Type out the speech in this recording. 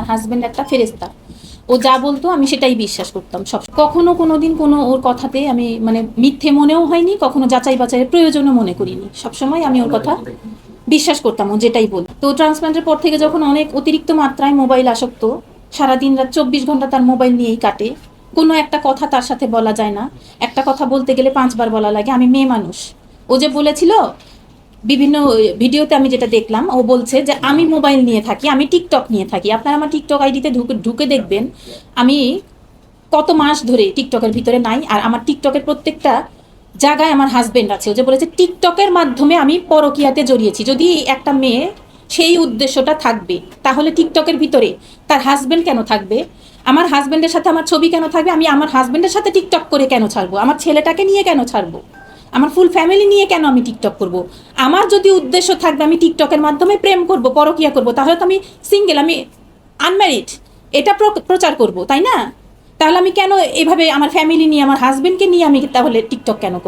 Husband একটা ফেরেশতা। ও যা বলতো আমি সেটাই বিশ্বাস করতাম সব। কখনো কোনোদিন কোনো ওর কথাতে আমি মানে মিথ্যে মনেও হয়নি, কখনো যাচাই বাছাইয়ের প্রয়োজনও মনে করিনি। সবসময় আমি ওর কথা বিশ্বাস করতাম, ও যেটাই বল। তো ট্রান্সপ্লান্টের পর থেকে যখন অনেক অতিরিক্ত মাত্রায় মোবাইল আসক্ত, সারাদিন রাত 24 ঘন্টা তার মোবাইল নিয়েই কাটে। কোনো একটা কথা তার সাথে বলা যায় না, একটা কথা বলতে গেলে 5 বার বলা লাগে। আমি মেয়ে মানুষ। ও যে বলেছিল বিভিন্ন ভিডিওতে, আমি যেটা দেখলাম, ও বলছে যে আমি মোবাইল নিয়ে থাকি, আমি টিকটক নিয়ে থাকি। আপনারা আমার টিকটক আইডিতে ঢুকে দেখবেন আমি কত মাস ধরে টিকটকের ভিতরে নাই। আর আমার টিকটকের প্রত্যেকটা জায়গায় আমার হাজবেন্ড আছে। ও যে বলেছে টিকটকের মাধ্যমে আমি পরকীয়াতে জড়িয়েছি। যদি একটা মেয়ে সেই উদ্দেশ্যটা থাকবে, তাহলে টিকটকের ভিতরে তার হাজবেন্ড কেন থাকবে? আমার হাজবেন্ডের সাথে আমার ছবি কেন থাকবে? আমি আমার হাজবেন্ডের সাথে টিকটক করে কেন ছাড়বো? আমার ছেলেটাকে নিয়ে কেন ছাড়বো? আমার ফুল ফ্যামিলি নিয়ে কেন আমি টিকটক করব? আমার যদি উদ্দেশ্য থাকবে আমি টিকটকের মাধ্যমে প্রেম করব, পরকীয়া করব, তাহলে তো আমি সিঙ্গেল, আমি আনম্যারিড, এটা প্রচার করব, তাই না? তাহলে আমি কেন এভাবে আমার ফ্যামিলি নিয়ে, আমার হাজবেন্ডকে নিয়ে আমি তাহলে টিকটক কেন করব?